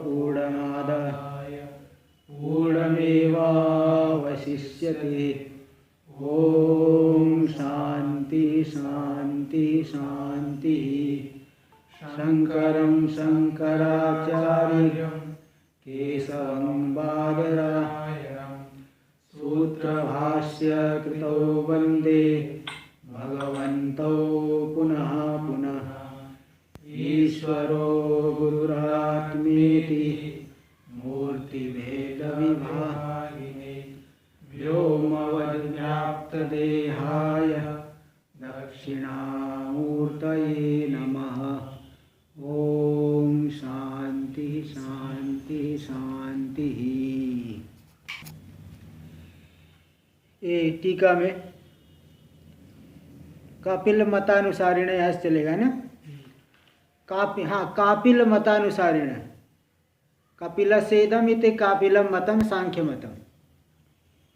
पूर्णमादाय पूर्णमेवावशिष्यते। ओम शांति शांति शांति। शंकरं शंकराचार्यं केशवं बादरायणं सूत्रभाष्य कृतौ वन्दे भगवन्तौ पुनः पुनः। ईश्वरो गुरुरात्मेति मूर्तिभेदविभागिने व्योमवद्व्याप्तदेहाय दक्षिणामूर्तये नमः। ओम शांति शांति शांति। ये टीका में कपिल मतानुसारिण यहाँ से चलेगा ना। कापिल मतानुसारिण कपिल सेदम इति कापिलम मतम सांख्य मतम।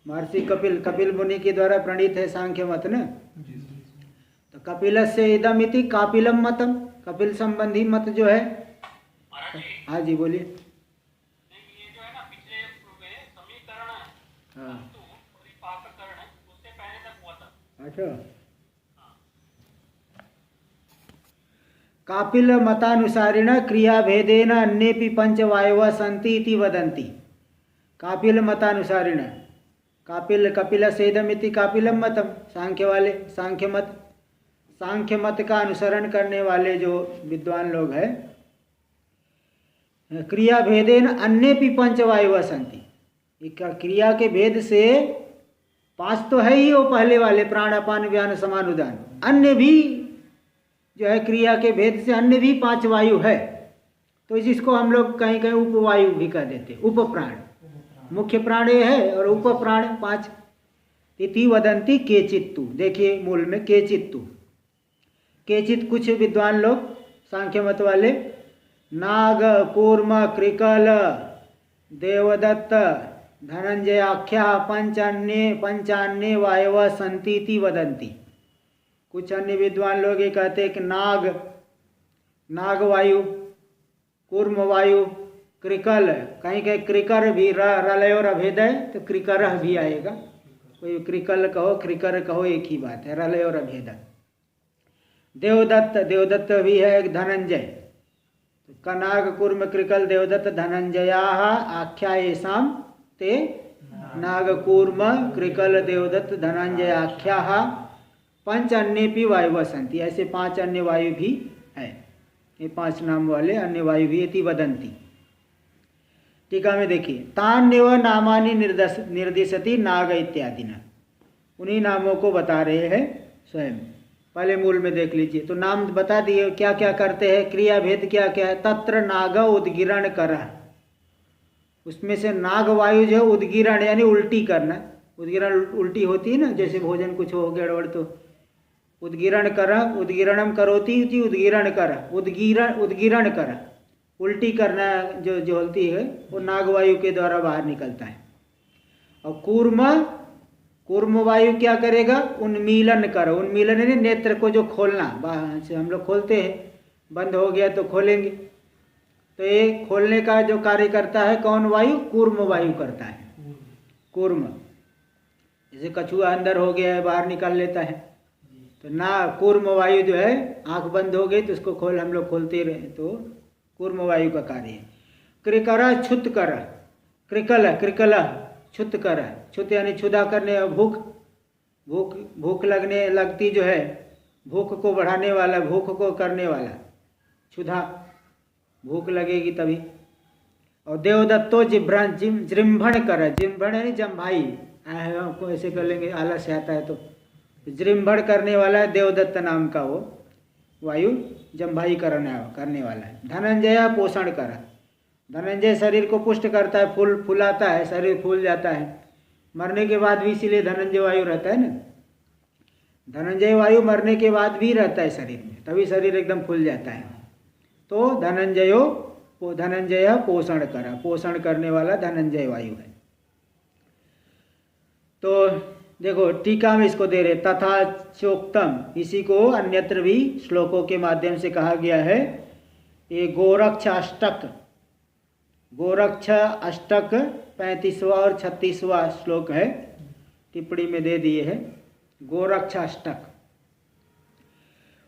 महर्षि कपिल मुनि के द्वारा प्रणीत है सांख्य मत न। तो कपिल से इदम इति कापिलम मतम, कपिल संबंधी मत जो है। हाँ जी बोलिए। ये जो है ना पिछले समीकरण हाँ पाककरण उससे पहले तक हुआ था। अच्छा। कापिल मतानुसारिण क्रिया भेदेन अन्येपि पंचवायवः सन्ति इति वदन्ति। कापिल मतानुसारिण कपिल सेदमिति कापिलम मतम, सांख्य वाले सांख्य मत का अनुसरण करने वाले जो विद्वान लोग हैं, क्रिया भेदेन अन्येपि पंचवायवः सन्ति। क्रिया के भेद से 5 तो है ही वो पहले वाले प्राण अपान व्यान समान उदान, अन्य भी जो है क्रिया के भेद से अन्य भी 5 वायु है। तो जिसको हम लोग कहीं कहीं उपवायु भी कह देते, उपप्राण। मुख्य प्राण ये है और उपप्राण 5। इति वदंती केचित्तु, देखिए मूल में केचित्तु। केचित कुछ विद्वान लोग सांख्य मत वाले नाग कूर्म कृकल देवदत्त धनंजय आख्या पंचान्य वायव सन्ति इति वदंती। कुछ अन्य विद्वान लोग ये कहते हैं कि नाग वायु, कूर्म वायु, कृकल, कहीं कहीं कृकर भी रलय और अभेद है तो कृकर भी आएगा। कोई कृकल कहो कृकर कहो एक ही बात है, रलय और अभेद। देवदत्त भी है एक धनंजय। तो नाग कूर्म कृकल देवदत्त धनंजया आख्या येषां ते नाग कूर्म कृकल देवदत्त धनंजय आख्या पंच अन्येपि वायवः सन्ति। ऐसे 5 अन्य वायु भी है। ये 5 नाम वाले अन्य वायु भी इति वदन्ति। टीका में देखिए तान्यव नामानि निर्दिशति नाग इत्यादि न, उन्हीं नामों को बता रहे हैं स्वयं। पहले मूल में देख लीजिए तो नाम बता दिए क्या क्या करते हैं, क्रिया भेद क्या क्या है। तत्र नाग उद्गिरण कर, उसमें से नाग वायु जो उद्गिरण यानी उल्टी करना। उद्गिरण उल्टी होती है ना, जैसे भोजन कुछ हो गड़बड़ तो उद्गिरण कर, उद्गिरणम करोति इति उद्गिरण कर, उद्गिरण कर, उल्टी करना जो होती है वो नागवायु के द्वारा बाहर निकलता है। और कूर्म वायु क्या करेगा, उन्मीलन कर। उन्मीलन यानी नेत्र को जो खोलना, बाहर से हम लोग खोलते हैं, बंद हो गया तो खोलेंगे, तो ये खोलने का जो कार्य करता है कौन वायु, कूर्म वायु करता है। कूर्म जैसे कछुआ अंदर हो गया है बाहर निकाल लेता है, तो ना कूर्म वायु जो है आंख बंद हो गई तो उसको हम लोग खोलते रहे, तो कूर्म वायु का कार्य है। कृकरा छुत कर, कृकल छुत कर, छुत यानी क्षुधा करने, भूख लगती जो है, भूख को बढ़ाने वाला, भूख को करने वाला, क्षुधा, भूख लगेगी तभी। और देवदत्तो जृंभण कर, जृंभण यानी जम्भाई, को ऐसे कर लेंगे आलस्य आता है तो जृंभण करने वाला है देवदत्त नाम का वो वायु, जम्भाई करने वाला है। धनंजय पोषण कर, धनंजय शरीर को पुष्ट करता है, फुलाता है, शरीर फूल जाता है। मरने के बाद भी इसीलिए धनंजय वायु रहता है ना, धनंजय वायु मरने के बाद भी रहता है शरीर में, तभी शरीर एकदम फूल जाता है। तो धनंजय पोषण कर, पोषण करने वाला धनंजय वायु है। तो देखो टीका में इसको दे रहे तथा चोक्तम, इसी को अन्यत्र भी श्लोकों के माध्यम से कहा गया है। ये गोरक्षाष्टक गोरक्ष अष्टक 35वां और 36वां श्लोक है, टिप्पणी में दे दिए हैं। गोरक्ष अष्टक।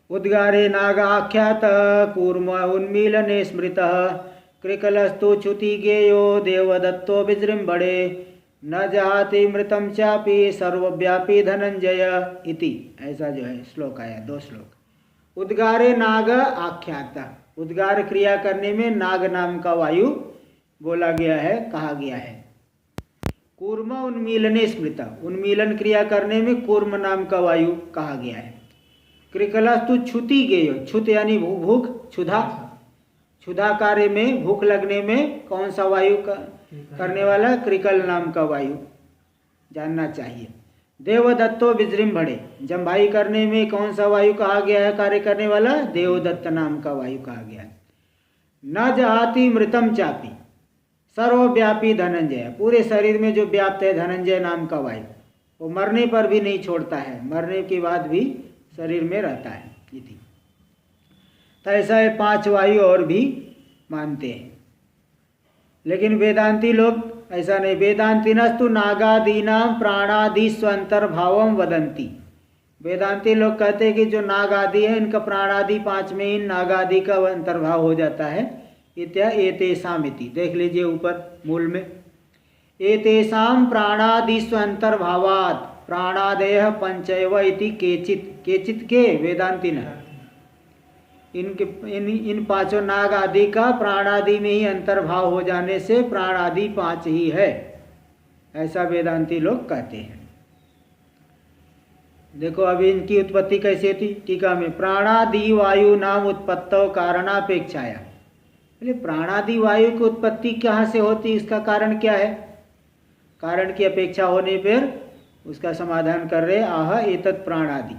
उद्गारे नागाख्यात कूर्म उन्मीलने स्मृतः कृकलस्तु च्युति गेयो देवदत्तो विजृंभणे न जहाति मृतम चापि सर्वव्यापी धनंजय इति। ऐसा जो है श्लोक आया, 2 श्लोक। उद्गारे नाग आख्याता, उद्गार क्रिया करने में नाग नाम का वायु बोला गया है, कहा गया है। कूर्म उन्मीलने स्मृता, उन्मीलन क्रिया करने में कूर्म नाम का वायु कहा गया है। कृकलस्तु च्युति गेयो, च्युत यानी भूख, क्षुधा, क्षुधा कार्य में भूख लगने में कौन सा वायु करने वाला? कृकल नाम का वायु जानना चाहिए। देवदत्तो विजृंभणे, जम्भाई करने में कौन सा वायु कहा गया है कार्य करने वाला? देवदत्त नाम का वायु कहा गया है। न जहाति मृतम चापी सर्वव्यापी धनंजय, पूरे शरीर में जो व्याप्त है धनंजय नाम का वायु, वो मरने पर भी नहीं छोड़ता है, मरने के बाद भी शरीर में रहता है। इति। तो ऐसा है 5 वायु और भी मानते हैं, लेकिन वेदांती लोग ऐसा नहीं। वेदांतिनस्तु नागादीनाम प्राणादि स्वंतर्भावम वदंती, वेदांती लोग कहते हैं कि जो नाग आदि है इनका प्राणादि 5 में इन नागादि का अंतर्भाव हो जाता है। इत्या एतेषाम इति, देख लीजिए ऊपर मूल में, एतेषाम प्राणादि स्वंतर्भावात् प्राणादयः पंचैव इति केचित, केचित के वेदांती न, इन 5 नाग आदि का प्राण आदि में ही अंतर्भाव हो जाने से प्राण आदि 5 ही है, ऐसा वेदांती लोग कहते हैं। देखो अभी इनकी उत्पत्ति कैसे थी टीका में, प्राणादि वायु नाम उत्पत्तौ कारणापेक्षाया, बोले प्राणादि वायु की उत्पत्ति कहाँ से होती, इसका कारण क्या है? कारण की अपेक्षा होने पर उसका समाधान कर रहे, आह एतत् प्राणादि,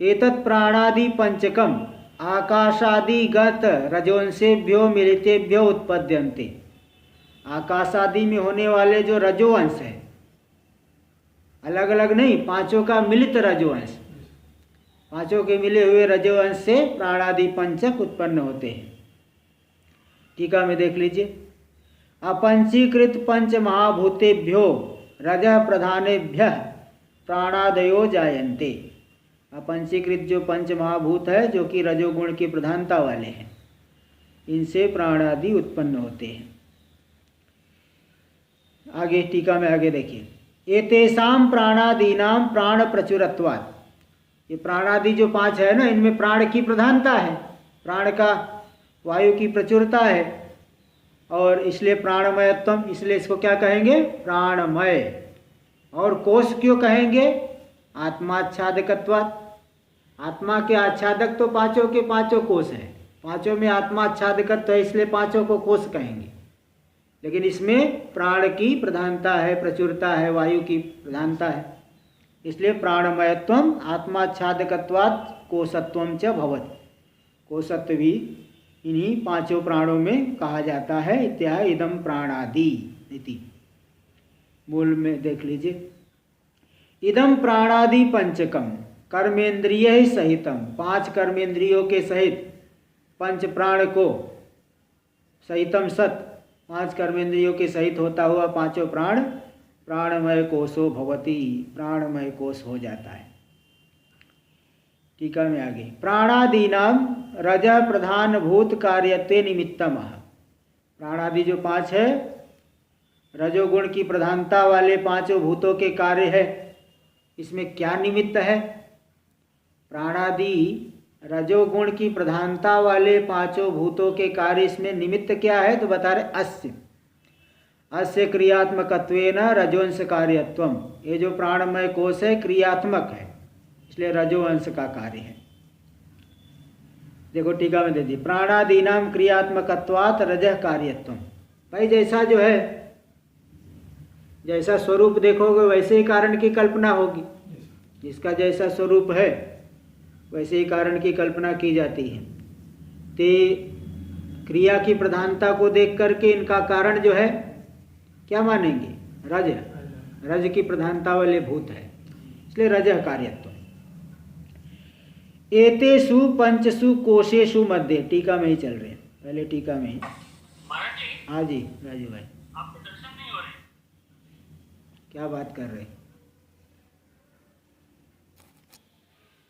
एतत् प्राणादि पंचकम आकाशादिगत रजोंसेभ्यो मिलितेभ्यो उत्पद्यन्ते, आकाशादि में होने वाले जो रजोवंश है, अलग अलग नहीं, 5 का मिलित रजोवंश, 5 के मिले हुए रजोवंश से प्राणादि पंचक उत्पन्न होते हैं। टीका में देख लीजिए, अपंचीकृत पंच महाभूतेभ्यो रजः प्रधानेभ्य प्राणादयो जायन्ते, अपंचीकृत जो पंच महाभूत है जो कि रजोगुण की प्रधानता वाले हैं, इनसे प्राणादि उत्पन्न होते हैं। आगे टीका में आगे देखिए, एतेषाम प्राणादीनाम प्राण प्रचुरत्वात्, ये प्राणादि जो 5 है ना, इनमें प्राण की प्रधानता है, प्राण का वायु की प्रचुरता है, और इसलिए प्राणमयत्वम, इसलिए इसको क्या कहेंगे? प्राणमय। और कोष क्यों कहेंगे? आत्माच्छादकत्वात्, आत्मा के आच्छादक तो 5 के 5 कोष हैं, 5 में आत्मा आच्छादकत्व है, इसलिए 5 को कोष कहेंगे। लेकिन इसमें प्राण की प्रधानता है, प्रचुरता है, वायु की प्रधानता है, इसलिए प्राणमयत्वम आत्माच्छादकत्वात् कोशत्वम च भवति, कोशत्व भी इन्हीं 5 प्राणों में कहा जाता है। इत्या इदम प्राणादि इति, मूल में देख लीजिए, इदम प्राणादि पंचकम कर्मेंद्रिय सहितम, 5 कर्मेंद्रियों के सहित पंच प्राण को, सहितम सत, 5 कर्मेंद्रियों के सहित होता हुआ 5 प्राण प्राणमय कोशो भवति, प्राणमय कोश हो जाता है। टीका में आगे, प्राणादीनाम रज प्रधान भूत कार्यत्वे निमित्तम, प्राणादि जो 5 है रजोगुण की प्रधानता वाले 5 भूतों के कार्य है, इसमें क्या निमित्त है? प्राणादि रजोगुण की प्रधानता वाले 5 भूतों के कार्य, इसमें निमित्त क्या है? तो बता रहे अस्य, अस्य क्रियात्मकत्वेन रजोंश कार्यत्वम, ये जो प्राणमय कोश है क्रियात्मक है, इसलिए रजोवंश का कार्य है। देखो टीका में दे दी, प्राणादीनाम क्रियात्मकत्वात् रजः कार्यत्वम, भाई जैसा जो है, जैसा स्वरूप देखोगे वैसे ही कारण की कल्पना होगी, जिसका जैसा स्वरूप है वैसे ही कारण की कल्पना की जाती है। ते क्रिया की प्रधानता को देख करके इनका कारण जो है क्या मानेंगे? रज, रज की प्रधानता वाले भूत है, इसलिए रजः कार्यत्व। एतेषु पंचसु कोशेषु मध्ये, टीका में ही चल रहे हैं, पहले टीका में ही मराठी हाँ जी राजू भाई, आपको दर्शन नहीं हो रहे। क्या बात कर रहे?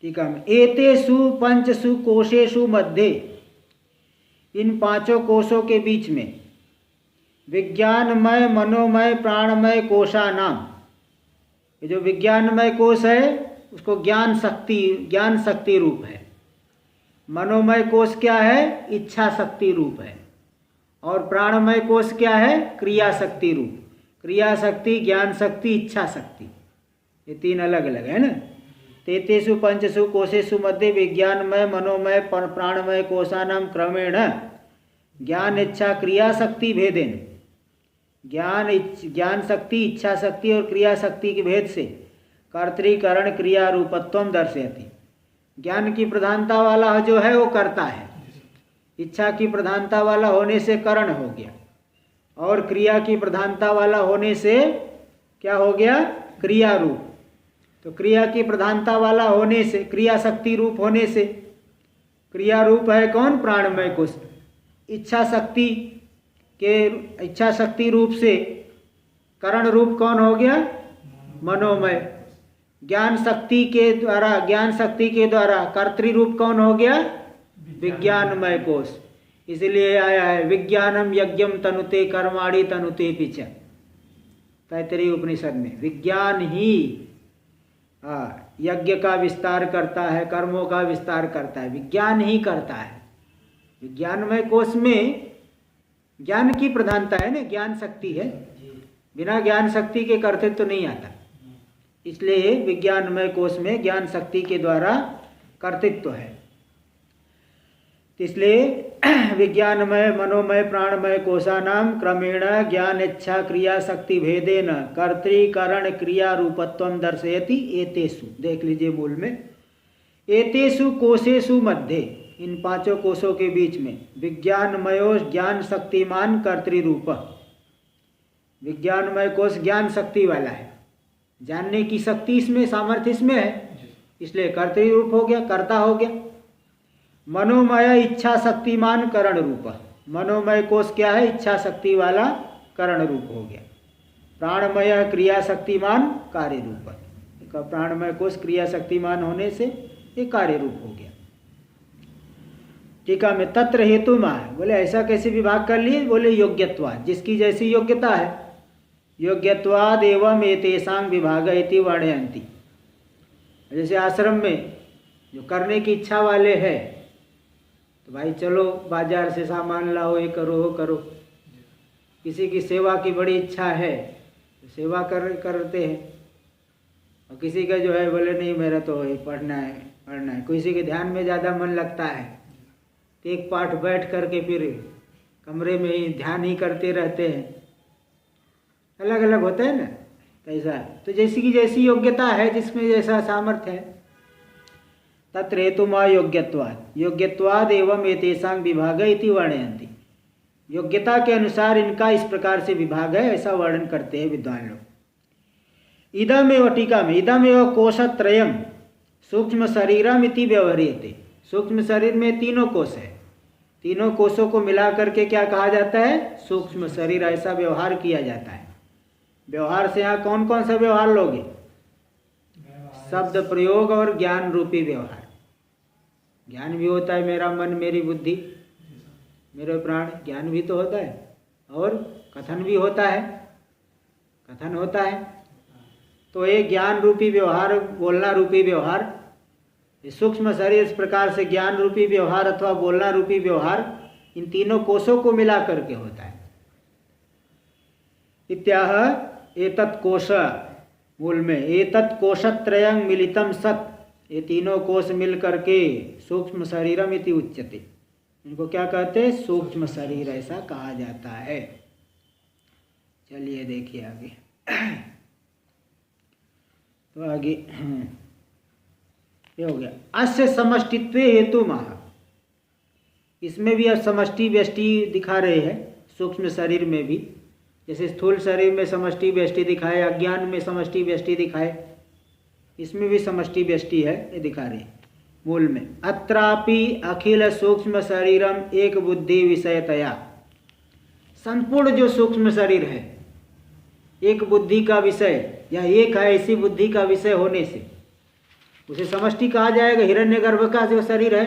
ठीक है। एतेषु पंचसु कोशेषु मध्ये, इन पांचों कोशों के बीच में, विज्ञानमय मनोमय प्राणमय कोशा नाम, ये जो विज्ञानमय कोश है उसको ज्ञान शक्ति रूप है। मनोमय कोश क्या है? इच्छा शक्ति रूप है। और प्राणमय कोश क्या है? क्रिया शक्ति रूप। क्रिया शक्ति, ज्ञान शक्ति, इच्छा शक्ति, ये तीन अलग अलग है ना। तेतेषु पंचसु कोशेषु मध्ये विज्ञानमय मनोमय प्राणमय कोशानाम क्रमेण ज्ञान इच्छा क्रिया शक्ति भेदेन, ज्ञान शक्ति, इच्छा शक्ति और क्रिया शक्ति के भेद से कर्तृकरण क्रिया रूपत्वम दर्शयति। ज्ञान की प्रधानता वाला जो है वो करता है, इच्छा की प्रधानता वाला होने से करण हो गया, और क्रिया की प्रधानता वाला होने से क्या हो गया? क्रिया रूप। तो क्रिया की प्रधानता वाला होने से, क्रिया शक्ति रूप होने से, क्रिया रूप है कौन? प्राणमय कोश। इच्छा शक्ति रूप से करण रूप कौन हो गया? मनोमय। ज्ञान शक्ति के द्वारा कर्तृ रूप कौन हो गया? विज्ञानमय कोश। इसलिए आया है विज्ञानम यज्ञम तनुते कर्माणि तनुते पिच, तैत्तरीय उपनिषद में। विज्ञान ही यज्ञ का विस्तार करता है, कर्मों का विस्तार करता है, विज्ञान ही करता है। विज्ञानमय कोश में ज्ञान की प्रधानता है ना, ज्ञान शक्ति है। बिना ज्ञान शक्ति के कर्तृत्व तो नहीं आता, इसलिए विज्ञानमय कोश में ज्ञान शक्ति के द्वारा कर्तृत्व है। इसलिए विज्ञानमय मनोमय प्राणमय कोशानाम क्रमेण ज्ञान इच्छा क्रिया शक्ति भेदेन कर्तृकरण क्रिया रूपत्वम दर्शयति। एतेषु, देख लीजिए मूल में, एतेषु कोशेषु मध्ये, इन पांचों कोशों के बीच में, विज्ञानमयो ज्ञान शक्तिमान कर्तृरूप। विज्ञानमय कोश ज्ञान शक्ति वाला है, जानने की शक्ति इसमें, सामर्थ्य इसमें है, इसलिए कर्तृरूप हो गया, कर्ता हो गया। मनोमय इच्छा शक्तिमान करण रूप, मनोमय कोश क्या है? इच्छा शक्ति वाला करण रूप हो गया। प्राणमय क्रिया शक्तिमान कार्य रूप, प्राणमय कोश क्रिया शक्तिमान होने से ये कार्य रूप हो गया। टीका में तत्र हेतु माह, बोले ऐसा कैसे विभाग कर लिए? बोले योग्यत्वाद, जिसकी जैसी योग्यता है, योग्यत्वाद एवं एतेषां विभाग इति वर्णयन्ति। जैसे आश्रम में जो करने की इच्छा वाले हैं, तो भाई चलो बाजार से सामान लाओ, ये करो वो करो। किसी की सेवा की बड़ी इच्छा है तो सेवा करते हैं, और किसी का जो है बोले नहीं मेरा तो पढ़ना है। किसी के ध्यान में ज़्यादा मन लगता है तो एक पाठ बैठ करके फिर कमरे में ही ध्यान ही करते रहते हैं। अलग अलग होता है ना, तो ऐसा। तो जैसी की जैसी योग्यता है, जिसमें जैसा सामर्थ्य है। तत्र हेतुमा योग्यत्वाद एवं एतेषां विभाग इति वर्णयन्ति। योग्यता के अनुसार इनका इस प्रकार से विभाग है, ऐसा वर्णन करते हैं विद्वान लोग। इदमेव, टीका में, इदमेव कोशत्रयम् सूक्ष्म शरीरम इति व्यवह्रियते। सूक्ष्म शरीर में तीनों कोश है, तीनों कोशों को मिला करके क्या कहा जाता है? सूक्ष्म शरीर, ऐसा व्यवहार किया जाता है। व्यवहार से यहाँ कौन कौन सा व्यवहार लोगे? शब्द प्रयोग और ज्ञान रूपी व्यवहार। ज्ञान भी होता है, मेरा मन मेरी बुद्धि मेरे प्राण, ज्ञान भी तो होता है, और कथन भी होता है, कथन होता है। तो ये ज्ञान रूपी व्यवहार, बोलना रूपी व्यवहार, सूक्ष्म शरीर इस प्रकार से ज्ञान रूपी व्यवहार अथवा बोलना रूपी व्यवहार इन तीनों कोशों को मिला करके होता है। इत्याह एतत् कोश, मूल में एतत् कोशत्रयं मिलितम सत्, ये तीनों कोश मिल करके सूक्ष्म शरीरम इति उच्यते। इनको क्या कहते हैं? सूक्ष्म शरीर, ऐसा कहा जाता है। चलिए देखिए आगे। तो आगे ये हो गया। अस्य समष्टित्व हेतु महा, इसमें भी अब समष्टि व्यष्टि दिखा रहे हैं। सूक्ष्म शरीर में भी, जैसे स्थूल शरीर में समष्टि व्यष्टि दिखाए, अज्ञान में समष्टि व्यष्टि दिखाए, इसमें भी समष्टि व्यष्टि है, ये दिखा रहे हैं मूल में। अत्रापि अखिल सूक्ष्म शरीरम एक बुद्धि विषयतया संपूर्ण जो सूक्ष्म शरीर है एक बुद्धि का विषय या एक है ऐसी बुद्धि का विषय होने से उसे समष्टि कहा जाएगा। हिरण्यगर्भ का जो शरीर है,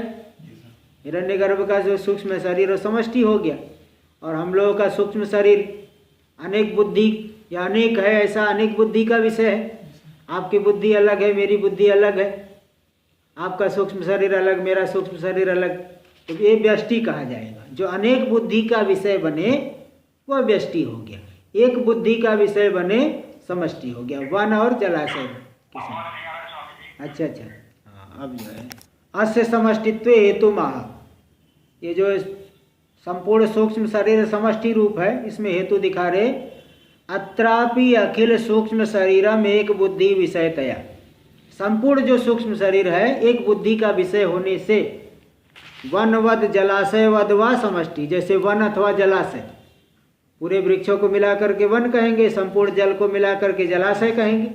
हिरण्यगर्भ का जो सूक्ष्म शरीर वो समष्टि हो गया। और हम लोगों का सूक्ष्म शरीर अनेक बुद्धि या अनेक है, ऐसा अनेक बुद्धि का विषय है। आपकी बुद्धि अलग है, मेरी बुद्धि अलग है, आपका सूक्ष्म शरीर अलग, मेरा सूक्ष्म शरीर अलग, तो ये व्यष्टि कहा जाएगा। जो अनेक बुद्धि का विषय बने वह व्यष्टि हो गया। एक बुद्धि का विषय बने समष्टि हो गया। वन और जलाशय। अच्छा, हाँ, अब जो है अस्य समष्टित्व हेतु माह, ये जो संपूर्ण सूक्ष्म शरीर समष्टि रूप है इसमें हेतु दिखा रहे। अत्रापि अखिल सूक्ष्म शरीरम एक बुद्धि विषयतया, संपूर्ण जो सूक्ष्म शरीर है एक बुद्धि का विषय होने से वनवद जलाशयवद व समष्टि, जैसे वन अथवा जलाशय, पूरे वृक्षों को मिलाकर के वन कहेंगे, संपूर्ण जल को मिलाकर के जलाशय कहेंगे।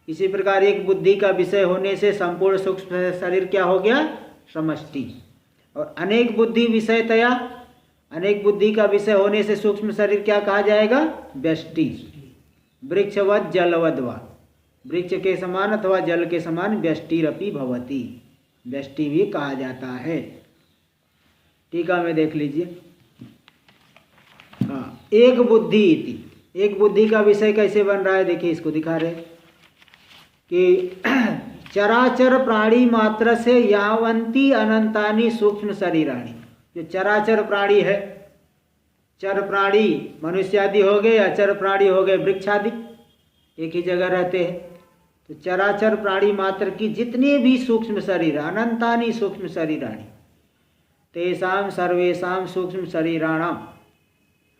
इसी प्रकार एक बुद्धि का विषय होने से संपूर्ण सूक्ष्म शरीर क्या हो गया? समष्टि। और अनेक बुद्धि विषयतया, अनेक बुद्धि का विषय होने से सूक्ष्म शरीर क्या कहा जाएगा? व्यष्टि। वृक्षवद जलवद वा, वृक्ष के समान अथवा जल के समान व्यष्टिरपि भवति, व्यष्टि भी कहा जाता है। टीका में देख लीजिए। हाँ, एक बुद्धि इति, एक बुद्धि का विषय कैसे बन रहा है देखिए, इसको दिखा रहे कि चराचर प्राणी मात्र से यावंती अनंतानी सूक्ष्म शरीराणी, जो चराचर प्राणी है, चर प्राणी मनुष्य आदि हो गए, अचर प्राणी हो गए वृक्ष आदि, एक ही जगह रहते हैं। तो चराचर प्राणी मात्र की जितने भी सूक्ष्म शरीर, अनंतानी सूक्ष्म शरीराणी, तेषाम सर्वेषाम सूक्ष्म शरीराणाम,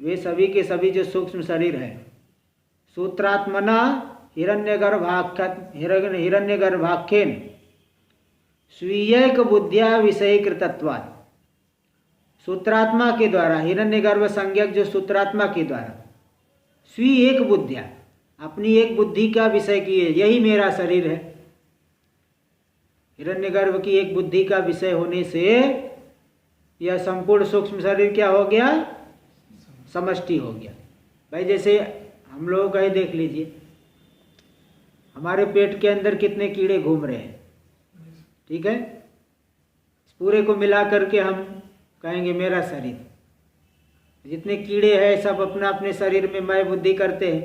वे सभी के सभी जो सूक्ष्म शरीर है, सूत्रात्मना हिरण्यगर्भाख्येन स्वीयक बुद्धिया विषयीकृतत्वात्, सूत्रात्मा के द्वारा, हिरण्यगर्भ संज्ञक जो सूत्रात्मा के द्वारा स्वीय एक बुद्धिया, अपनी एक बुद्धि का विषय किए, यही मेरा शरीर है। हिरण्यगर्भ की एक बुद्धि का विषय होने से यह संपूर्ण सूक्ष्म शरीर क्या हो गया? समष्टि हो गया। भाई जैसे हम लोग का ही देख लीजिए, हमारे पेट के अंदर कितने कीड़े घूम रहे हैं, ठीक है? पूरे को मिला करके हम कहेंगे मेरा शरीर। जितने कीड़े हैं सब अपना अपने शरीर में मैं बुद्धि करते हैं।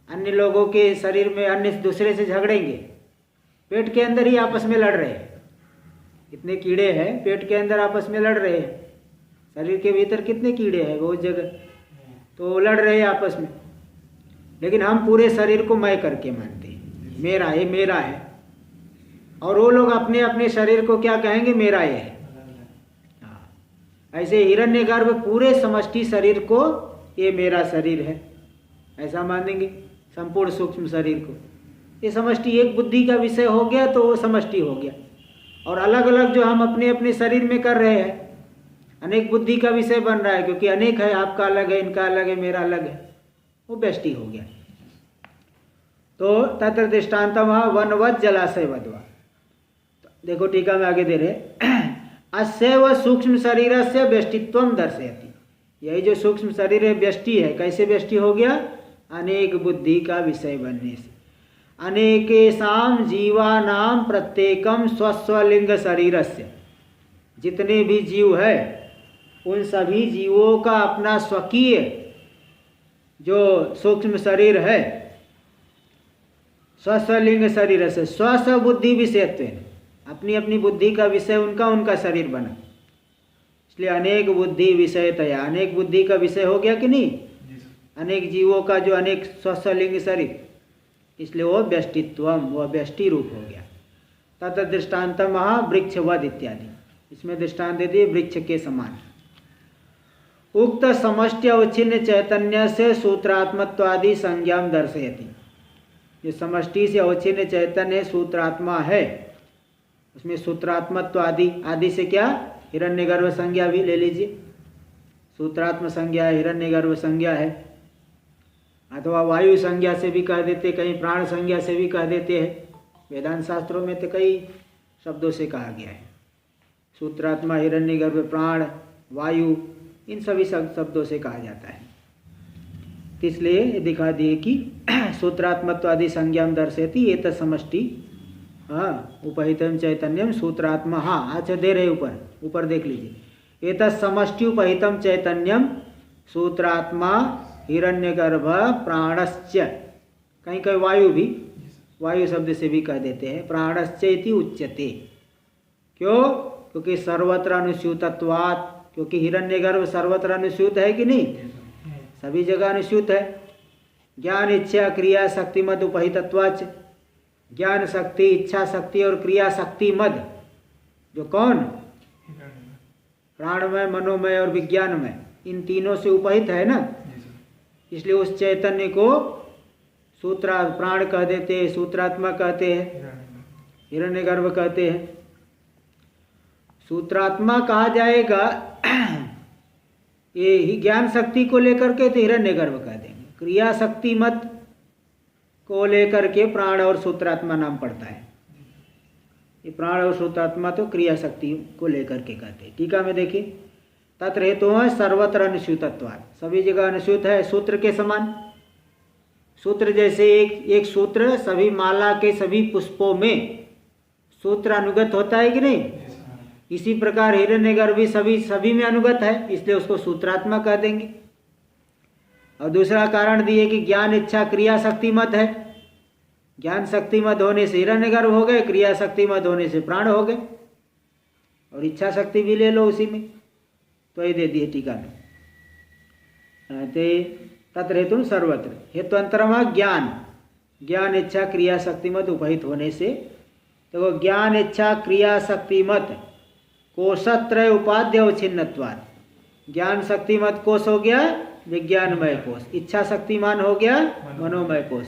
अन्य लोगों के शरीर में अन्य दूसरे से झगड़ेंगे, पेट के अंदर ही आपस में लड़ रहे हैं। कितने कीड़े हैं पेट के अंदर आपस में लड़ रहे हैं। शरीर के भीतर कितने कीड़े हैं बहुत जगह, तो लड़ रहे हैं आपस में। लेकिन हम पूरे शरीर को मैं करके मानते हैं, मेरा ये मेरा है। और वो लोग अपने अपने शरीर को क्या कहेंगे? मेरा ये है। ऐसे हिरण्यगर्भ पूरे समष्टि शरीर को ये मेरा शरीर है ऐसा मानेंगे, संपूर्ण सूक्ष्म शरीर को। ये समष्टि एक बुद्धि का विषय हो गया तो वो समष्टि हो गया। और अलग अलग जो हम अपने अपने शरीर में कर रहे हैं, अनेक बुद्धि का विषय बन रहा है, क्योंकि अनेक है, आपका अलग है, इनका अलग है, मेरा अलग है, वो व्यष्टि हो गया। तो तत्र दृष्टान्तम वनवत जलाशय वधवा। देखो टीका में आगे दे रहे अस्यैव सूक्ष्म शरीर से व्यष्टित्वम दर्शयति, यही जो सूक्ष्म शरीर है व्यष्टि है। कैसे व्यष्टि हो गया? अनेक बुद्धि का विषय बनने से। अनेकेषां जीवानां प्रत्येकम स्वस्वलिंग शरीरस्य, जितने भी जीव है उन सभी जीवों का अपना स्वकीय जो सूक्ष्म शरीर है, स्वस्वलिंग शरीर से, स्व बुद्धि विषयत्व, अपनी अपनी बुद्धि का विषय उनका उनका शरीर बना। इसलिए अनेक बुद्धि विषयतया, अनेक बुद्धि का विषय हो गया कि नहीं? अनेक जीवों का जो अनेक स्वस्वलिंग शरीर, इसलिए वो व्यष्टित्वम, वह व्यष्टि रूप हो गया। तथा दृष्टान्त वृक्षवद इत्यादि, इसमें दृष्टांत दे दिए वृक्ष के समान। उक्त समष्टि अवच्छिन्न चैतन्य से सूत्रात्मत्वादि संज्ञा दर्शयति, ये समष्टि से अवच्छिन्न चैतन्य सूत्रात्मा है, उसमें सूत्रात्मत्व आदि, आदि से क्या? हिरण्यगर्भ संज्ञा भी ले लीजिए, सूत्रात्म संज्ञा है, हिरण्यगर्भ संज्ञा है, अथवा वायु संज्ञा से भी कह देते, कहीं प्राण संज्ञा से भी कह देते हैं। वेदांत शास्त्रों में तो कई शब्दों से कहा गया है। सूत्रात्मा, हिरण्यगर्भ, प्राण, वायु, इन सभी शब्दों से कहा जाता है। तो इसलिए ये दिखा दिए कि सूत्रात्मत्वादि संज्ञाम दर्शयति ये तत्समष्टि उपहितम चैतन्यम सूत्रात्मा। हाँ अच्छा दे रहे ऊपर देख लीजिए। ये तत्समष्टि उपहितम चैतन्यम सूत्रात्मा हिरण्यगर्भ प्राणश्च, कहीं कहीं वायु भी, वायु शब्द से भी कह देते हैं। प्राणश्च इति उच्यते। क्यों? क्योंकि सर्वत्र अनुस्यूतत्वात्, क्योंकि हिरण्यगर्भ सर्वत्र अनुस्यूत है कि नहीं, सभी जगह अनुस्यूत है। ज्ञान इच्छा क्रिया शक्ति मद उपहितत्वाच्च, ज्ञान शक्ति इच्छा शक्ति और क्रिया शक्ति मद जो कौन, प्राणमय मनोमय और विज्ञानमय, इन तीनों से उपहित है ना, इसलिए उस चैतन्य को प्राण कह देते हैं, सूत्रात्मा कहते हैं, हिरण्यगर्भ कहते हैं। सूत्रात्मा कहा जाएगा ये ही ज्ञान शक्ति को लेकर के तो हिरण्यगर्भ कह देंगे, क्रिया शक्ति मत को लेकर के प्राण और सूत्रात्मा नाम पड़ता है। ये प्राण और सूत्रात्मा तो क्रिया शक्ति को लेकर के कहते हैं। टीका में देखिए, तत्र हेतु है सर्वत्र अनुस्यूतत्वात्, सभी जगह अनुस्यूत है, सूत्र के समान। सूत्र जैसे एक सूत्र सभी माला के सभी पुष्पों में सूत्र अनुगत होता है कि नहीं, इसी प्रकार हिरण्यगर्भ भी सभी में अनुगत है, इसलिए उसको सूत्रात्मा कह देंगे। और दूसरा कारण दिए कि ज्ञान इच्छा क्रिया शक्ति मत है, ज्ञान शक्ति मत होने से हिरण्यगर्भ हो गए, क्रिया शक्ति मत होने से प्राण हो गए, और इच्छा शक्ति भी ले लो उसी में, तो ये दे दिए टीका में। तत्र हेतु सर्वत्र, हेतुअंतरमा ज्ञान इच्छा क्रिया शक्ति मत उपहित होने से, तो ज्ञान इच्छा क्रिया शक्ति मत कोशत्रय उपाध्य अवच्छिन्नत्वात्, ज्ञान शक्ति मत कोश हो गया विज्ञानमय कोश, इच्छा शक्तिमान हो गया मनोमय कोश,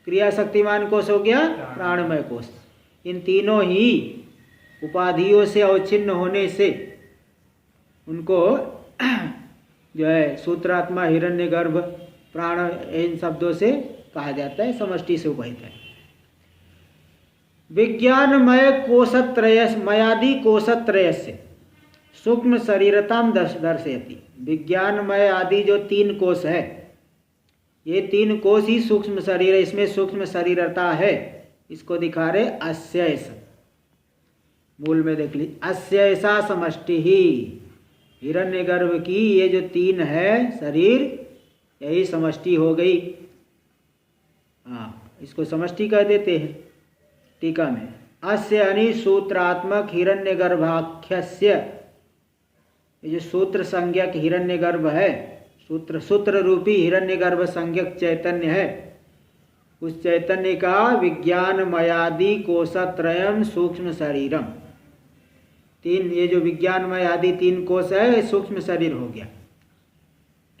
क्रिया शक्तिमान कोश हो गया प्राणमय कोश। इन तीनों ही उपाधियों से अवच्छिन्न होने से उनको जो है सूत्रात्मा हिरण्यगर्भ प्राण इन शब्दों से कहा जाता है, समष्टि से उपहित है। विज्ञानमय कोशत्रय मयादि कोशत्रय से सूक्ष्म शरीरताम दर्शयति। विज्ञानमय आदि जो तीन कोश है, ये तीन कोश ही सूक्ष्म शरीर है, इसमें सूक्ष्म शरीरता है, इसको दिखा रहे अस्यैस, मूल में देख लीजिए, अस्यैसा समष्टि ही, हिरण्यगर्भ की ये जो तीन है शरीर, यही समष्टि हो गई। हाँ, इसको समष्टि कह देते हैं। टीका में अस्य अनि सूत्रात्मक हिरण्यगर्भाख्यस्य, ये जो सूत्र संज्ञक हिरण्यगर्भ है, सूत्र रूपी हिरण्यगर्भ संज्ञक चैतन्य है, उस चैतन्य का विज्ञानमयादि कोशत्रयम सूक्ष्म शरीरम, तीन ये जो विज्ञानमय आदि तीन कोश है सूक्ष्म शरीर हो गया।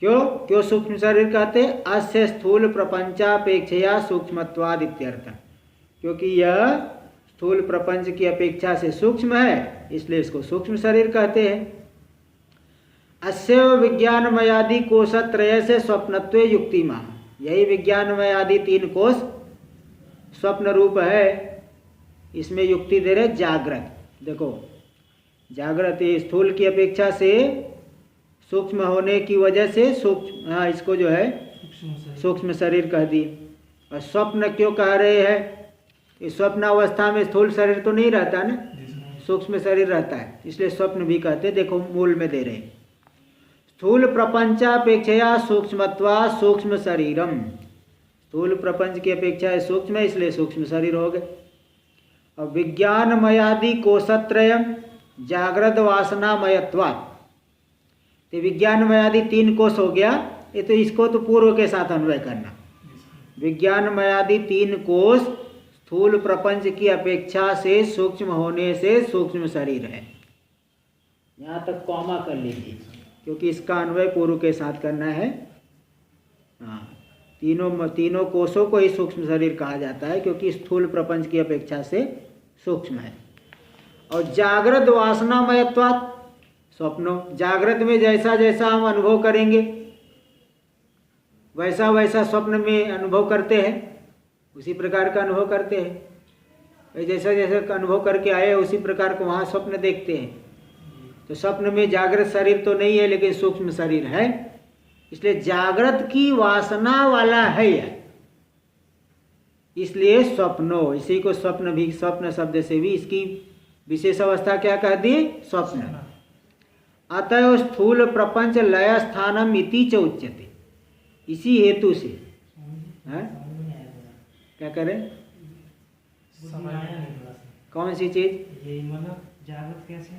क्यों सूक्ष्म शरीर कहते? अस्य स्थूल प्रपंचापेक्षया सूक्ष्मत्वाद इत्यर्थ, क्योंकि यह स्थूल प्रपंच की अपेक्षा से सूक्ष्म है, इसलिए इसको सूक्ष्म शरीर कहते हैं। अस्य विज्ञानमयादि कोशत्रय से स्वप्नत्वे युक्तिमा, यही विज्ञानमय आदि तीन कोश स्वप्न रूप है, इसमें युक्ति दे रहे जागृत। देखो जागृत स्थूल की अपेक्षा से सूक्ष्म होने की वजह से सूक्ष्म, हाँ इसको जो है सूक्ष्म शरीर कह दी। और स्वप्न क्यों कह रहे हैं? इस स्वप्न अवस्था में स्थूल शरीर तो नहीं रहता ना, सूक्ष्म शरीर रहता है, इसलिए स्वप्न भी कहते। देखो मूल में दे रहे हैं, स्थूल प्रपंचापेक्षया सूक्ष्मत्वा सूक्ष्म शरीरम, स्थूल प्रपंच की अपेक्षा सूक्ष्म है, इसलिए सूक्ष्म शरीर हो गए। और विज्ञानमयादि कोशत्रयम जागृत वासनामयत्वात्, तो विज्ञानमयादि तीन कोश हो गया, ये तो इसको तो पूर्व के साथ अन्वय करना। विज्ञानमयादि तीन कोश स्थूल प्रपंच की अपेक्षा से सूक्ष्म होने से सूक्ष्म शरीर है। यहाँ तक कॉमा कर लीजिए, क्योंकि इसका अन्वय पूर्व के साथ करना है। हाँ, तीनों कोशों को ही सूक्ष्म शरीर कहा जाता है, क्योंकि स्थूल प्रपंच की अपेक्षा से सूक्ष्म है। और जागृत वासनामयत्वात्, स्वप्नों जागृत में जैसा जैसा हम अनुभव करेंगे वैसा वैसा स्वप्न में अनुभव करते हैं, उसी प्रकार का अनुभव करते हैं। जैसा जैसा अनुभव करके आए उसी प्रकार को वहाँ स्वप्न देखते हैं। तो स्वप्न में जागृत शरीर तो नहीं है लेकिन सूक्ष्म शरीर है, इसलिए जागृत की वासना वाला है यह, इसलिए स्वप्नो, इसी को स्वप्न भी, स्वप्न शब्द से भी इसकी विशेष अवस्था क्या कह दी? स्वप्न। अतः स्थूल प्रपंच लय स्थानम इति च उच्यते, इसी हेतु से है? क्या करें? कौन सी चीज? जागृत कैसे?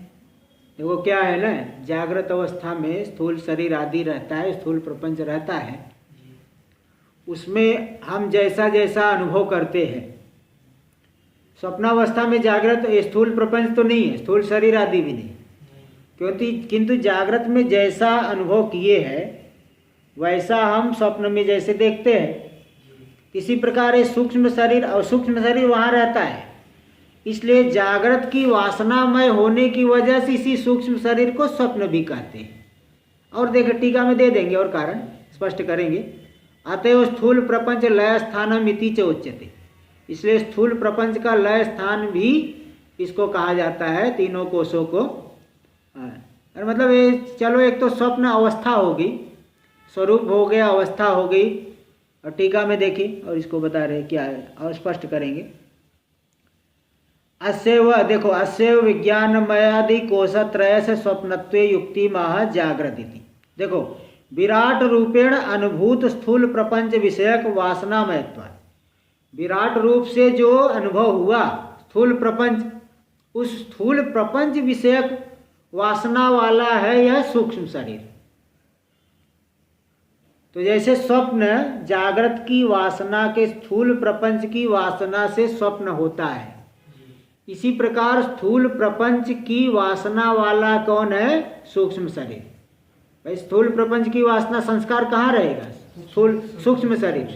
देखो क्या है ना, जागृत अवस्था में स्थूल शरीर आदि रहता है, स्थूल प्रपंच रहता है, उसमें हम जैसा जैसा अनुभव करते हैं। स्वप्नावस्था में जागृत स्थूल प्रपंच तो नहीं है, स्थूल शरीर आदि भी नहीं, क्योंकि किंतु जागृत में जैसा अनुभव किए हैं वैसा हम स्वप्न में जैसे देखते हैं, इसी प्रकार ये सूक्ष्म शरीर और सूक्ष्म शरीर वहाँ रहता है, इसलिए जागृत की वासनामय होने की वजह से इसी सूक्ष्म शरीर को स्वप्न भी कहते हैं। और देखो टीका में दे देंगे और कारण स्पष्ट करेंगे। अतएव स्थूल प्रपंच लय स्थानम इति च उच्यते, इसलिए स्थूल प्रपंच का लय स्थान भी इसको कहा जाता है, तीनों कोशों को। और मतलब ये चलो एक तो स्वप्न अवस्था होगी, स्वरूप हो गया, अवस्था हो गई, और टीका में देखिए और इसको बता रहे क्या है और स्पष्ट करेंगे। अस्यव देखो, अस्यव विज्ञानमयादि कोशत्रय से स्वप्नत्वे युक्ति महा जागृति। देखो विराट रूपेण अनुभूत स्थूल प्रपंच विषयक वासनामयत्व, विराट रूप से जो अनुभव हुआ स्थूल प्रपंच, उस स्थूल प्रपंच विषयक वासना वाला है यह सूक्ष्म शरीर। तो जैसे स्वप्न जागृत की वासना के स्थूल प्रपंच की वासना से स्वप्न होता है, इसी प्रकार स्थूल प्रपंच की वासना वाला कौन है? सूक्ष्म शरीर। भाई स्थूल प्रपंच की वासना संस्कार कहाँ रहेगा? स्थूल सूक्ष्म शरीर,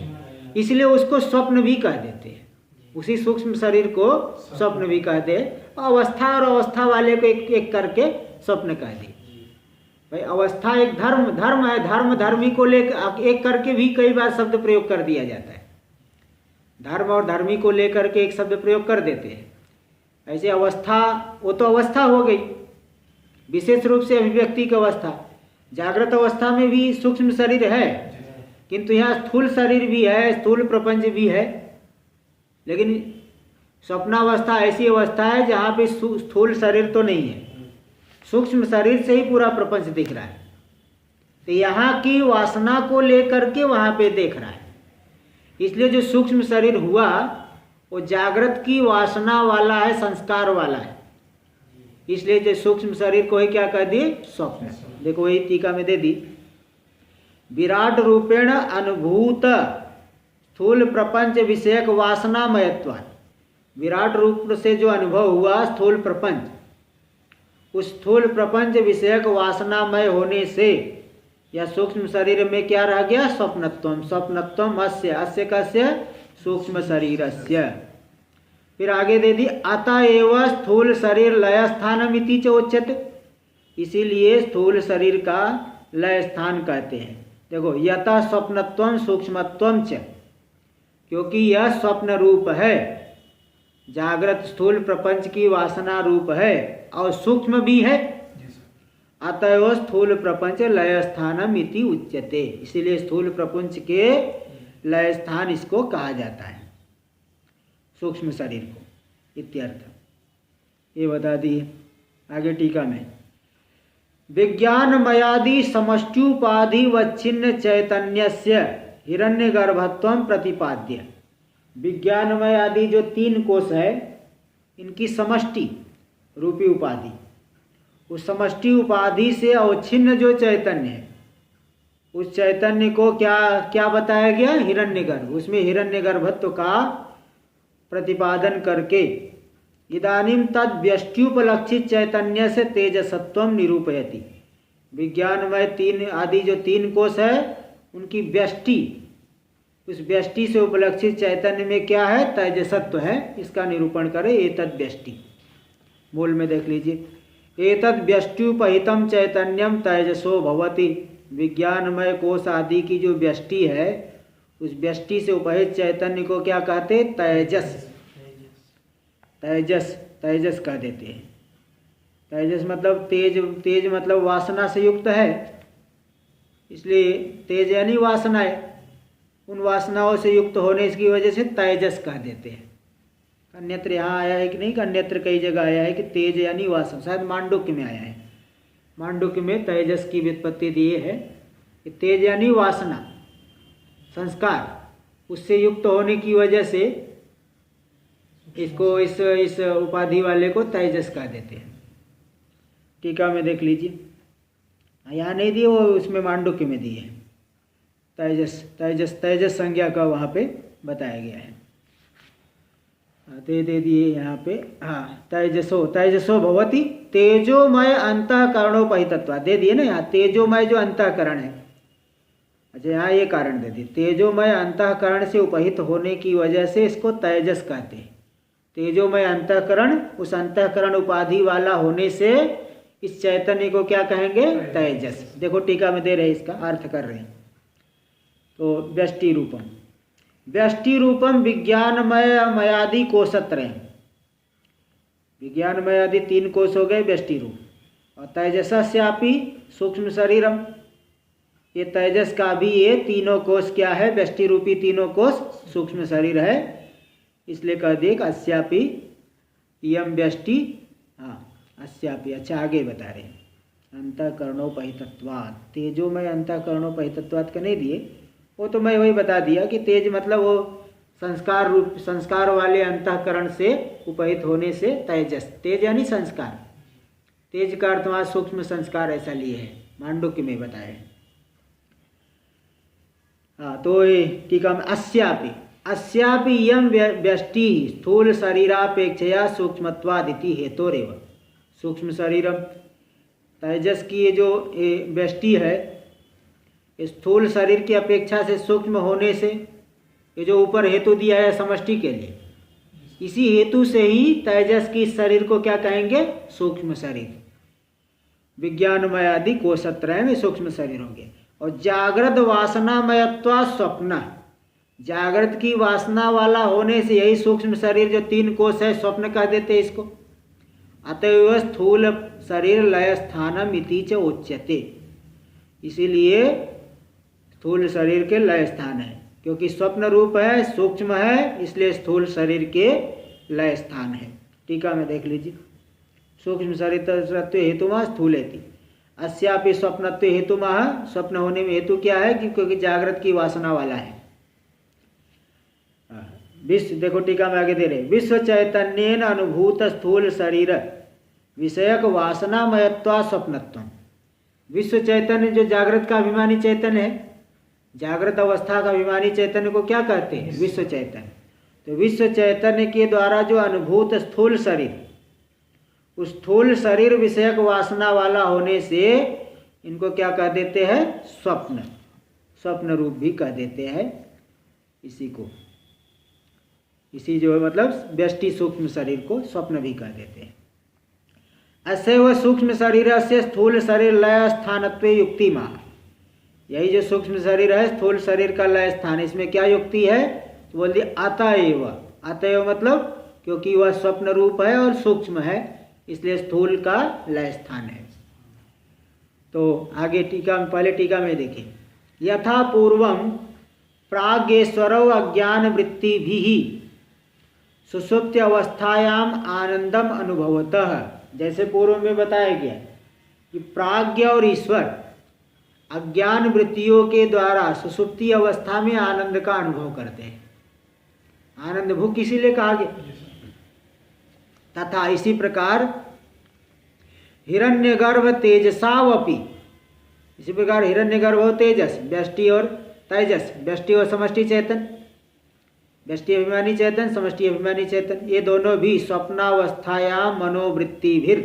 इसलिए उसको स्वप्न भी कह देते हैं, उसी सूक्ष्म शरीर को स्वप्न भी कहते हैं। अवस्था और अवस्था वाले को एक एक करके स्वप्न कह दी। भाई अवस्था एक धर्म है, धर्मी को लेकर एक करके भी कई बार शब्द प्रयोग कर दिया जाता है, धर्म और धर्मी को लेकर के एक शब्द प्रयोग कर देते हैं। ऐसे अवस्था, वो तो अवस्था हो गई, विशेष रूप से अभिव्यक्ति की अवस्था। जागृत अवस्था में भी सूक्ष्म शरीर है, किंतु यहाँ स्थूल शरीर भी है, स्थूल प्रपंच भी है, लेकिन स्वप्नावस्था ऐसी अवस्था है जहाँ पे स्थूल शरीर तो नहीं है, सूक्ष्म शरीर से ही पूरा प्रपंच दिख रहा है। तो यहाँ की वासना को लेकर के वहाँ पे देख रहा है, इसलिए जो सूक्ष्म शरीर हुआ वो जागृत की वासना वाला है, संस्कार वाला है, इसलिए जो सूक्ष्म शरीर को ही क्या कह दिए? स्वप्न। देखो वही टीका में दे दी, विराट रूपेण अनुभूत स्थूल प्रपंच विषयक वासनामयत्व, विराट रूप से जो अनुभव हुआ स्थूल प्रपंच, उस स्थूल प्रपंच विषयक वासनामय होने से या सूक्ष्म शरीर में क्या रह गया? स्वप्नत्वम। स्वप्नत्वम अस्य, अस्य कस्य? सूक्ष्म शरीरस्य। फिर आगे दे दी, अतएव स्थूल शरीर लय स्थानम इति च उच्यते, इसीलिए स्थूल शरीर का लय स्थान कहते हैं। देखो यथा स्वप्नत्वम सूक्ष्मत्वम च, क्योंकि यह स्वप्न रूप है, जागृत स्थूल प्रपंच की वासना रूप है और सूक्ष्म भी है, अतएव स्थूल प्रपंच लय स्थानम इति उच्यते, इसीलिए स्थूल प्रपंच के लय स्थान इसको कहा जाता है, सूक्ष्म शरीर को, इत्यर्थ। ये बता दिए। आगे टीका में, विज्ञानमयादि समष्टुपाधिवच्छिन्न चैतन्यस्य हिरण्यगर्भत्वं प्रतिपाद्य। विज्ञानमय आदि जो तीन कोश है, इनकी समष्टि रूपी उपाधि, उस समष्टि उपाधि से अवच्छिन्न जो चैतन्य है, उस चैतन्य को क्या क्या बताया गया? हिरण्यगर्भ। उसमें हिरण्यगर्भत्व का प्रतिपादन करके इदानीं तद व्यष्ट्युपलक्षित चैतन्य से तेजसत्वम निरूपयति। विज्ञानमय तीन आदि जो तीन कोश है, उनकी व्यष्टि, उस व्यष्टि से उपलक्षित चैतन्य में क्या है? तेजसत्व है, इसका निरूपण करे। एतद व्यष्टि, मूल में देख लीजिए, एतद व्यष्ट्युपहितम चैतन्यम तेजसो भवति। विज्ञानमय कोश आदि की जो व्यष्टि है, उस व्यष्टि से उपहित चैतन्य को क्या कहते? तेजस। तेजस तेजस कह देते हैं। तेजस मतलब तेज, तेज मतलब वासना से युक्त है, इसलिए तेज यानी वासनाएं, उन वासनाओं से युक्त होने की वजह से तेजस कह देते हैं। अन्यत्र यहाँ आया है कि नहीं, कि अन्यत्र कई जगह आया है कि तेज यानी वासना, शायद मांडुक्य में आया है। मांडुक्य में तेजस की व्युत्पत्ति दी है कि तेज यानी वासना, संस्कार, उससे युक्त होने की वजह से इसको इस उपाधि वाले को तेजस कह देते हैं। टीका में देख लीजिए, यहाँ नहीं दिए, वो उसमें मांडुक्य में दिए हैं। तेजस तेजस तेजस संज्ञा का वहाँ पे बताया गया है। दे दिए यहाँ पे। हाँ, तेजसो तेजसो भवति तेजोमय अंतःकरणोपहितत्वा, दे दिए ना यहाँ, तेजोमय जो अंतःकरण है। अच्छा, यहाँ ये कारण दे दिए, तेजोमय अंतःकरण से उपहित होने की वजह से इसको तेजस कहते हैं। तेजोमय अंतःकरण, उस अंतःकरण उपाधि वाला होने से इस चैतन्य को क्या कहेंगे? तेजस। देखो टीका में दे रहे, इसका अर्थ कर रहे हैं। तो व्यष्टि रूपम, व्यष्टि रूपम विज्ञानमय मयादि कोशत्रय, विज्ञानमय आदि 3 कोश हो गए व्यष्टि रूप। और तेजसस्यापि सूक्ष्म शरीरम, ये तेजस का भी ये तीनों कोश क्या है? व्यष्टि रूपी तीनों कोश सूक्ष्म शरीर है। इसलिए कह दिए कि अस्यापि यम व्यष्टि, हाँ अस्यापि। अच्छा, आगे बता रहे हैं, अंतःकरणोपहितत्वात्, तेजोमय अंतःकरणोपहितत्वात् का नहीं दिए, वो तो मैं वही बता दिया कि तेज मतलब वो संस्कार रूप, संस्कार वाले अंतःकरण से उपहित होने से तेजस, तेज यानी संस्कार, तेज का अर्थ वहाँ सूक्ष्म संस्कार ऐसा लिए है, मांडुक्य में बताया। हाँ, तो टीका में अस्यापि, अस्यापि यम व्यष्टि स्थूल शरीरापेक्षया सूक्ष्मत्वादिति हेतोरेव, सूक्ष्म शरीरम, तेजस की ये जो व्यष्टि है, स्थूल शरीर की अपेक्षा से सूक्ष्म होने से, ये जो ऊपर हेतु दिया है समष्टि के लिए, इसी हेतु से ही तेजस की शरीर को क्या कहेंगे? सूक्ष्म शरीर। विज्ञानमय आदि कोशत्रय में सूक्ष्म शरीर होंगे। और जागृत वासनामयत्वा स्वप्न, जागृत की वासना वाला होने से यही सूक्ष्म शरीर जो 3 कोश है, स्वप्न कह देते हैं इसको। अतएव स्थूल शरीर लय स्थानम इति च उच्यते, इसीलिए स्थूल शरीर के लय स्थान है, क्योंकि स्वप्न रूप है, सूक्ष्म है, इसलिए स्थूल शरीर के लय स्थान है। टीका में देख लीजिए, सूक्ष्म शरीर हेतुमा स्थूलेति, अस्यापि स्वप्नत्व हेतुमा, स्वप्न होने में हेतु क्या है? क्योंकि जागृत की वासना वाला है। विश्व, देखो टीका में आगे दे रहे, विश्व चैतन्येन अनुभूत स्थूल शरीर विषयक वासनामयत्वा स्वप्नत्व, विश्व चैतन्य जो जागृत का अभिमानी चैतन्य है, जागृत अवस्था का अभिमानी चैतन्य को क्या कहते हैं? विश्व चैतन्य। तो विश्व चैतन्य के द्वारा जो अनुभूत स्थूल शरीर, उस स्थूल शरीर विषयक वासना वाला होने से इनको क्या कह देते हैं? स्वप्न, स्वप्न रूप भी कह देते हैं इसी को, इसी जो मतलब व्यष्टि सूक्ष्म शरीर को स्वप्न भी कह देते हैं। अस्यैव सूक्ष्म शरीर से स्थूल शरीर लय स्थानत्वे युक्ति मा, यही जो सूक्ष्म शरीर है स्थूल शरीर का लय स्थान, इसमें क्या युक्ति है? तो बोल दिया अतएव, अतएव मतलब क्योंकि वह स्वप्न रूप है और सूक्ष्म है, इसलिए स्थूल का लय स्थान है। तो आगे टीका में, पहले टीका में देखें, यथा पूर्वम प्रागेश्वरौ अज्ञान वृत्ति भी सुषुप्ति अवस्थायाम आनंदम अनुभवतः, जैसे पूर्व में बताया गया कि प्राज्ञ और ईश्वर अज्ञान वृत्तियों के द्वारा सुषुप्ति अवस्था में आनंद का अनुभव करते हैं। आनंद भूख इसीलिए कहा गया। तथा इसी प्रकार हिरण्यगर्भ तेजसावपि, इसी प्रकार हिरण्यगर्भ और तेजस, व्यष्टि और तेजस, व्यष्टि और समष्टि चैतन, व्यष्टि अभिमानी चैतन, समष्टि अभिमानी चैतन, ये दोनों भी स्वप्नावस्थायाम मनोवृत्तिभिर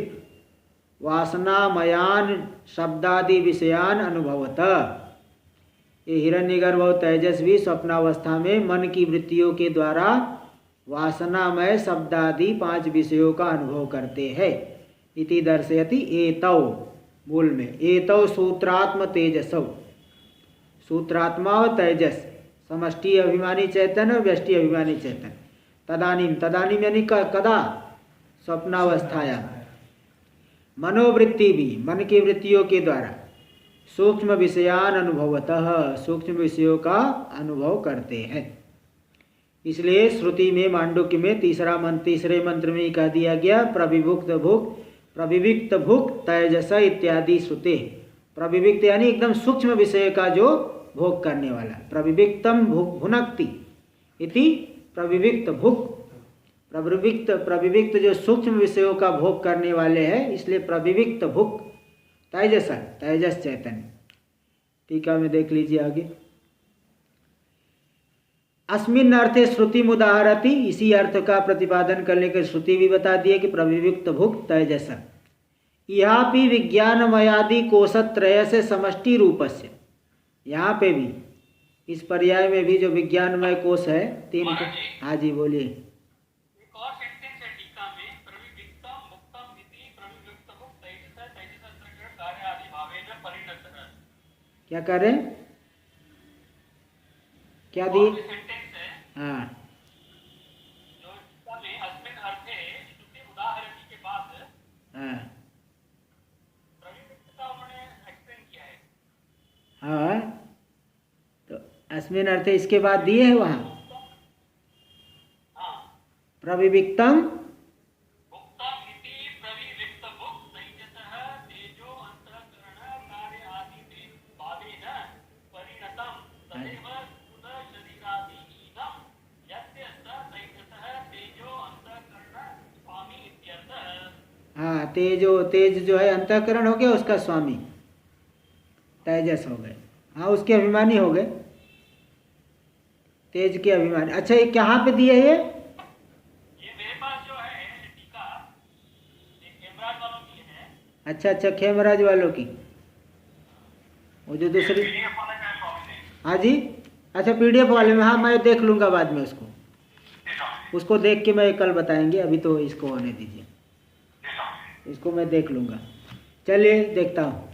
वासनामयान शब्दादि विषयान अनुभवतः, ये हिरण्यगर्भ और तेजस भी स्वप्नावस्था में मन की वृत्तियों के द्वारा वासनामय शब्दादि 5 विषयों का अनुभव करते हैं। इति दर्शयति एतौ, मूल में एतौ सूत्रात्म तेजसौ, सूत्रात्मा और तेजस, समष्टि अभिमानी चैतन और व्यष्टि अभिमानी चैतन। तदानीम, तदानीम यानी कदा? स्वप्नावस्थाया। मनोवृत्ति भी मन की वृत्तियों के द्वारा सूक्ष्म विषयान अनुभवतः सूक्ष्म विषयों का अनुभव करते हैं। इसलिए श्रुति में मांडुक्य में तीसरे मंत्र में ही कह दिया गया प्रविविक्त भुक तेजस इत्यादि श्रुते। प्रविविक्त यानी एकदम सूक्ष्म विषय का जो भोग करने वाला, प्रविविक्तम भुनक्ति इति प्रविविक्त भुक। प्रविविक्त जो सूक्ष्म विषयों का भोग करने वाले हैं, इसलिए प्रविविक्त भुक तेजस चैतन्य। टीका में देख लीजिए आगे। अस्मिन् अर्थे श्रुति मुदाहरति, इसी अर्थ का प्रतिपादन करने के श्रुति भी बता दिए कि प्रविविक्त भुक तेजस। यहाँ विज्ञानमयादि कोशत्रय से समष्टि रूपस्य, यहाँ पे भी इस पर्याय में भी जो विज्ञानमय कोश है तीन। हाँ जी बोलिए। एक और सेंटेंस है टीका में, प्रविविक्तम मुक्तम इति प्रविविक्त भुक तेजस अंतर्गत कार्य आदि भावेन परिणतः। क्या कर रहे हैं, क्या दिए? सेंटेंस है हाँ जो टीका में अस्मिन् अर्थे श्रुति उदाहरति के बाद हाँ प्रविविक्त का उन्होंने एक्सप्लेन किया है। हाँ, तो अस्मिन् अर्थे इसके बाद दिए है वहाँ हाँ, प्रविविक्तम मुक्तम इति प्रविविक्त भुक तेजसः तेजो अंतःकरण कार्य आदि भावेन परिणतम तदेव सुद शरीरादि इदं यस्य स तेजसः तेजो अंतःकरण स्वामी इत्यर्थः। हाँ, तेज जो है अंतःकरण हो गया, उसका स्वामी तेजस हो गए। हाँ, उसके अभिमानी हो गए, तेज के अभिमानी। अच्छा, ये कहाँ पे दिए ये? ये मेरे पास जो है टीका एक हेमराज वालों की है। अच्छा, खेमराज वालों की, वो जो दूसरी। PDF वाला का है स्वामी ने। हाँ जी, अच्छा PDF वाले में। हाँ, मैं देख लूँगा बाद में उसको देख के मैं कल बताएंगे, अभी तो इसको होने दीजिए, इसको मैं देख लूँगा। चलिए देखता हूँ।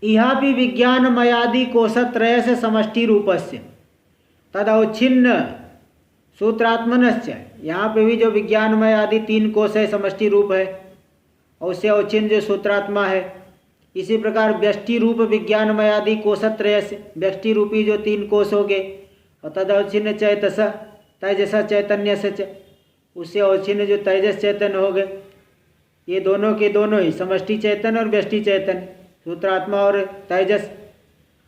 यहाँ भी विज्ञानमयादि कोशत्रय से समष्टि रूपस्य तदवच्छिन्न सूत्रात्मनश्च, यहाँ पे भी जो विज्ञानमय आदि तीन कोश है, समष्टि रूप है, और उससे अवच्छिन्न जो सूत्रात्मा है। इसी प्रकार व्यष्टि रूप विज्ञानमय आदि कोशत्रय से व्यष्टि रूपी जो तीन कोश हो गए, और तदवच्छिन्न चैतस तेजस चैतन्य से उससे अवच्छिन्न जो तेजस चैतन्य हो गए। ये दोनों के दोनों ही समष्टि चैतन्य और व्यष्टि चैतन्य, सूत्रात्मा और तेजस,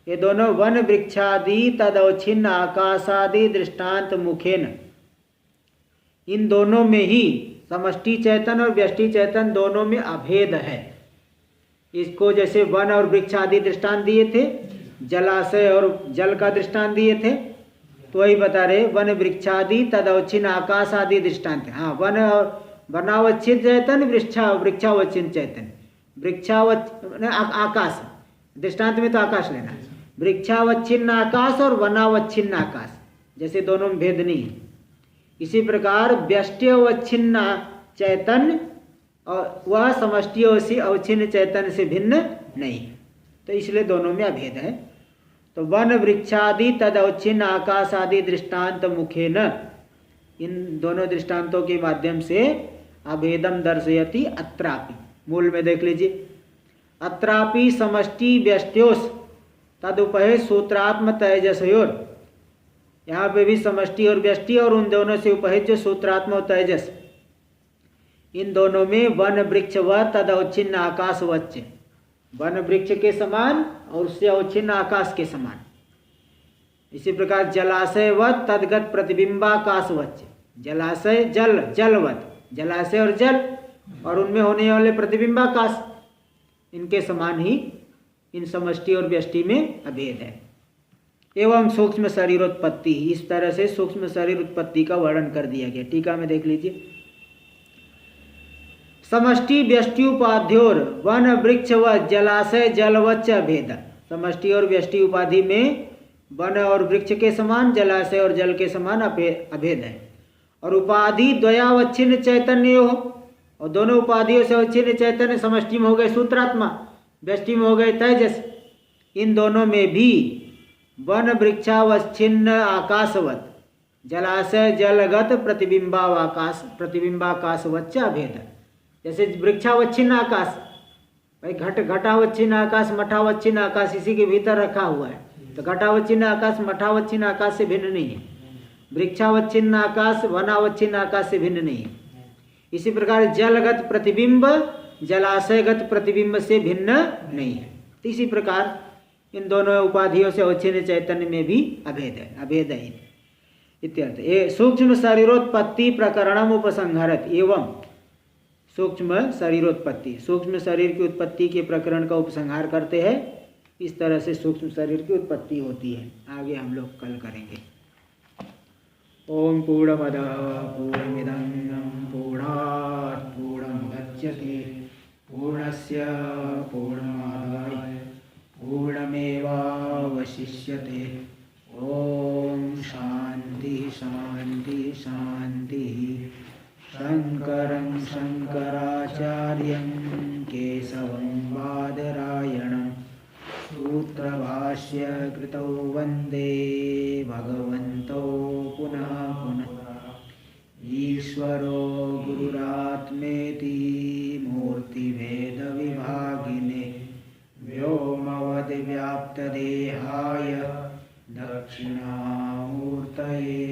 ये दोनों वन वृक्षादि तदवच्छिन्न आकाशादि दृष्टांत मुखेन, इन दोनों में ही समष्टि चैतन और व्यष्टि चैतन दोनों में अभेद है। इसको जैसे वन और वृक्ष आदि दृष्टांत दिए थे, जलाशय और जल का दृष्टांत दिए थे, तो वही बता रहे वन वृक्षादि तदवच्छिन्न आकाश आदि दृष्टांत। हाँ, वन और वनावच्छिन्न चैतन, वृक्षावच्छिन्न चैतन, आकाश दृष्टांत में तो आकाश लेना, वृक्षावच्छिन्न आकाश और वनावच्छिन्न आकाश, जैसे दोनों में भेद नहीं है। इसी प्रकार व्यष्ट्यवच्छिन्न चैतन्य और वह समष्टियों से अवच्छिन्न चैतन्य से भिन्न नहीं है, तो इसलिए दोनों में अभेद है। तो वन वृक्षादि तद अवच्छिन्न आकाश आदि दृष्टांत मुखेन, इन दोनों दृष्टांतों के माध्यम से अभेदम दर्शयति अत्रापि। मूल में देख लीजिए, अत्रापि समष्टि व्यष्ट्योस तदुपहे सूत्रात्म तेजसयोर, यहाँ पे भी समष्टि और व्यष्टि और उन दोनों से उपहित जो सूत्रात्मा और तेजस, इन दोनों में वन वृक्ष व तद अवच्छिन्न आकाश वच्च, वन वृक्ष के समान और उससे अवच्छिन्न आकाश के समान। इसी प्रकार जलाशय व तदगत प्रतिबिंबाकाश वच्च, जलाशय जल जलवत, जलाशय और जल और उनमें होने वाले प्रतिबिंबाकाश, इनके समान ही इन समष्टि और व्यष्टि में अभेद है। एवं सूक्ष्म शरीरोत्पत्ति, इस तरह से सूक्ष्म शरीर उत्पत्ति का वर्णन कर दिया गया। टीका में देख लीजिए, समष्टि व्यष्टि उपाध्योर वन वृक्ष व जलाशय जलवच्च अभेद, समष्टि और व्यष्टि उपाधि में वन और वृक्ष के समान, जलाशय और जल के समान अभेद है। और उपाधि द्वयावच्छिन्न चैतन्य हो, और दोनों उपाधियों से अवच्छिन्न चैतन्य समष्टि में हो गए सूत्रात्मा, व्यष्टि में हो गए तेजस। इन दोनों में भी वन वृक्षावच्छिन्न आकाशवत, जलाशय जलगत प्रतिबिंबाकाशवच्च अभेद, जैसे वृक्षावच्छिन्न आकाश, भाई घटावच्छिन्न आकाश, मठावच्छिन्न आकाश इसी के भीतर रखा हुआ है। तो घटावच्छिन्न आकाश मठावच्छिन्न आकाश से भिन्न नहीं है, वृक्षावच्छिन्न आकाश वनावच्छिन्न आकाश से भिन्न नहीं है। इसी प्रकार जलगत प्रतिबिंब जलाशयगत प्रतिबिंब से भिन्न नहीं है। तो इसी प्रकार इन दोनों उपाधियों से अवच्छिन्न चैतन्य में भी अभेद है, अभेद है इत्यर्थ। ये सूक्ष्म शरीरोत्पत्ति प्रकरणम उपसंहरत, एवं सूक्ष्म शरीरोत्पत्ति, सूक्ष्म शरीर की उत्पत्ति के प्रकरण का उपसंहार करते हैं। इस तरह से सूक्ष्म शरीर की उत्पत्ति होती है। आगे हम लोग कल करेंगे। ओम पूर्णमदः पूर्णमिदं पूर्णात् पूर्णमुदच्यते पूर्णस्य पूर्णमादाय पूर्णमेवावशिष्यते। ओम शांति शांति शांति। शंकरं शंकराचार्यं केशवं बादरायणं सूत्रभाष्य कृतौ वन्दे भगवन्तौ पुनः पुनः। ईश्वरो गुरुरात्मेति मूर्तिभेदविभागिने व्योमवद्व्याप्तदेहाय दक्षिणामूर्तये